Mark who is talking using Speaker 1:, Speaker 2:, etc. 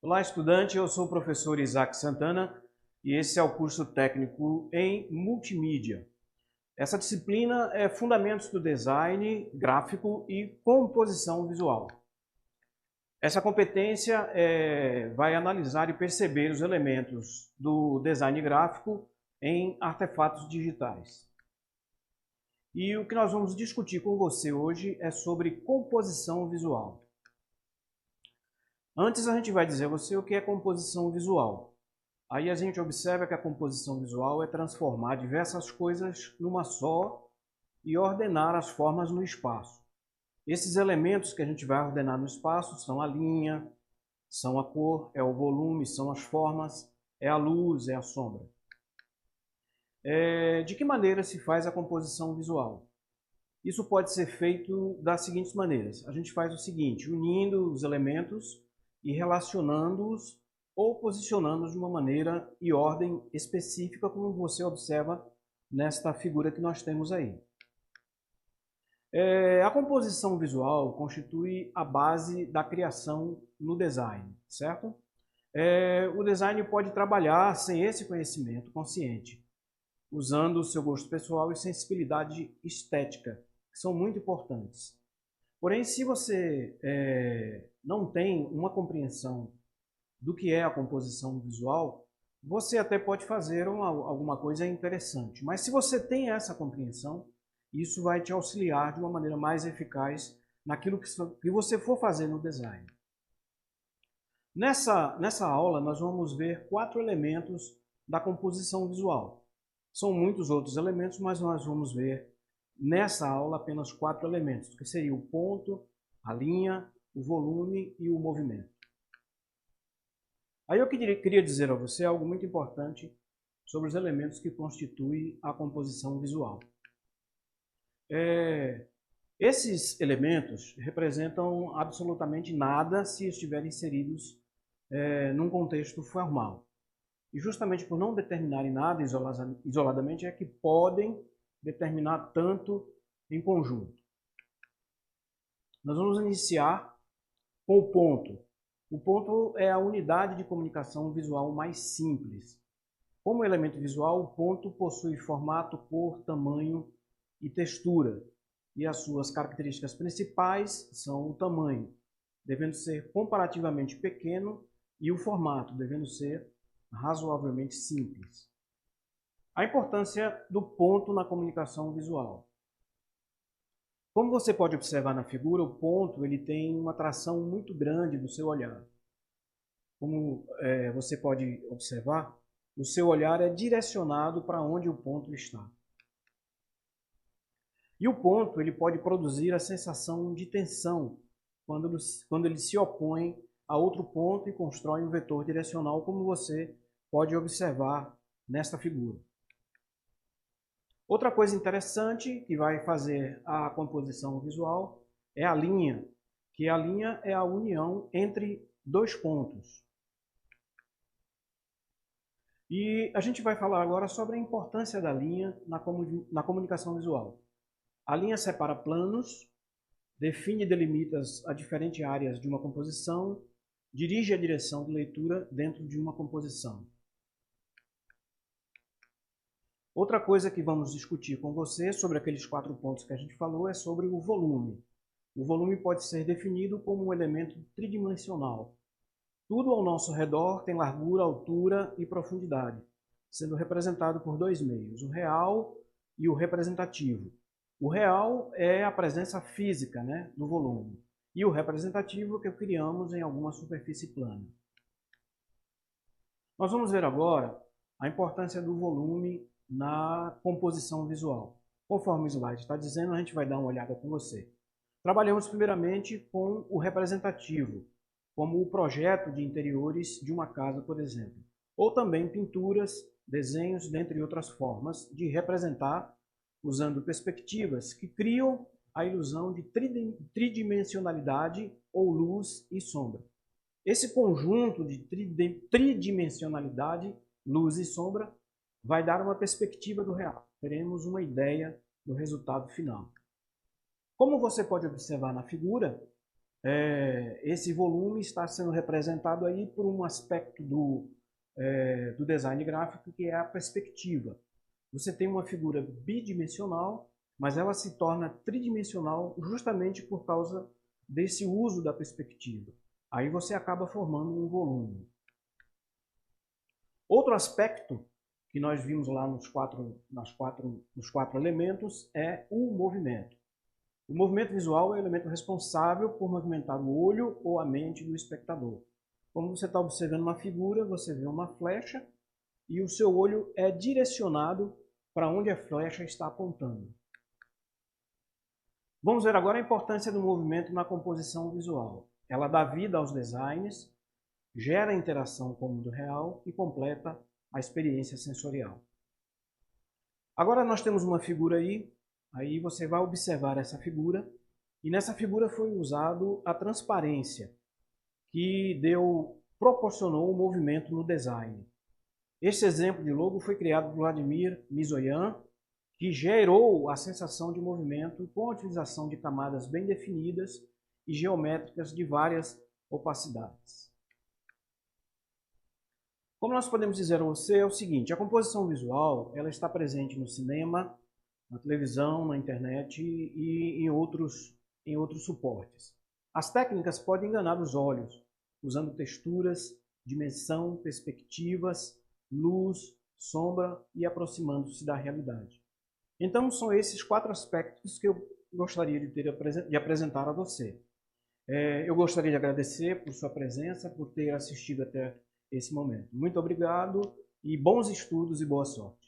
Speaker 1: Olá, estudante. Eu sou o professor Isaac Santana e esse é o curso técnico em multimídia. Essa disciplina é Fundamentos do Design Gráfico e Composição Visual. Essa competência vai analisar e perceber os elementos do design gráfico em artefatos digitais. E o que nós vamos discutir com você hoje é sobre composição visual. Antes a gente vai dizer a você o que é composição visual. Aí a gente observa que a composição visual é transformar diversas coisas numa só e ordenar as formas no espaço. Esses elementos que a gente vai ordenar no espaço são a linha, são a cor, é o volume, são as formas, é a luz, é a sombra. De que maneira se faz a composição visual? Isso pode ser feito das seguintes maneiras. A gente faz o seguinte, unindo os elementos e relacionando-os ou posicionando-os de uma maneira e ordem específica, como você observa nesta figura que nós temos aí. A composição visual constitui a base da criação no design, certo? O design pode trabalhar sem esse conhecimento consciente, usando o seu gosto pessoal e sensibilidade estética, que são muito importantes. Porém, se você não tem uma compreensão do que é a composição visual, você até pode fazer alguma coisa interessante. Mas se você tem essa compreensão, isso vai te auxiliar de uma maneira mais eficaz naquilo que você for fazer no design. Nessa aula, nós vamos ver 4 elementos da composição visual. São muitos outros elementos, mas nós vamos ver nessa aula apenas 4 elementos, que seria o ponto, a linha, o volume e o movimento. Aí eu queria dizer a você algo muito importante sobre os elementos que constituem a composição visual. Esses elementos representam absolutamente nada se estiverem inseridos num contexto formal. E justamente por não determinarem nada isoladamente é que podem determinar tanto em conjunto. Nós vamos iniciar com o ponto. O ponto é a unidade de comunicação visual mais simples. Como elemento visual, o ponto possui formato, cor, tamanho e textura. E as suas características principais são o tamanho, devendo ser comparativamente pequeno, e o formato, devendo ser razoavelmente simples. A importância do ponto na comunicação visual. Como você pode observar na figura, o ponto ele tem uma atração muito grande do seu olhar. Como você pode observar, o seu olhar é direcionado para onde o ponto está. E o ponto ele pode produzir a sensação de tensão quando ele se opõe a outro ponto e constrói um vetor direcional, como você pode observar nesta figura. Outra coisa interessante que vai fazer a composição visual é a linha, que a linha é a união entre dois pontos. E a gente vai falar agora sobre a importância da linha na comunicação visual. A linha separa planos, define e delimita as diferentes áreas de uma composição, dirige a direção de leitura dentro de uma composição. Outra coisa que vamos discutir com você sobre aqueles 4 pontos que a gente falou é sobre o volume. O volume pode ser definido como um elemento tridimensional. Tudo ao nosso redor tem largura, altura e profundidade, sendo representado por 2 meios, o real e o representativo. O real é a presença física, do volume, e o representativo que criamos em alguma superfície plana. Nós vamos ver agora a importância do volume na composição visual. Conforme o slide está dizendo, a gente vai dar uma olhada com você. Trabalhamos primeiramente com o representativo, como o projeto de interiores de uma casa, por exemplo. Ou também pinturas, desenhos, dentre outras formas de representar, usando perspectivas que criam a ilusão de tridimensionalidade ou luz e sombra. Esse conjunto de tridimensionalidade, luz e sombra, vai dar uma perspectiva do real. Teremos uma ideia do resultado final. Como você pode observar na figura, esse volume está sendo representado aí por um aspecto do design gráfico, que é a perspectiva. Você tem uma figura bidimensional, mas ela se torna tridimensional justamente por causa desse uso da perspectiva. Aí você acaba formando um volume. Outro aspecto que nós vimos lá nos quatro elementos é o movimento. O movimento visual é o elemento responsável por movimentar o olho ou a mente do espectador. Como você está observando uma figura, você vê uma flecha e o seu olho é direcionado para onde a flecha está apontando. Vamos ver agora a importância do movimento na composição visual. Ela dá vida aos designs, gera interação com o mundo real e completa a experiência sensorial. Agora nós temos uma figura aí você vai observar essa figura, e nessa figura foi usado a transparência, que proporcionou o movimento no design. Este exemplo de logo foi criado por Vladimir Mizoyan, que gerou a sensação de movimento com a utilização de camadas bem definidas e geométricas de várias opacidades. Como nós podemos dizer a você é o seguinte: a composição visual ela está presente no cinema, na televisão, na internet e em outros suportes. As técnicas podem enganar os olhos, usando texturas, dimensão, perspectivas, luz, sombra e aproximando-se da realidade. Então, são esses 4 aspectos que eu gostaria de apresentar a você. Eu gostaria de agradecer por sua presença, por ter assistido até esse momento. Muito obrigado e bons estudos e boa sorte.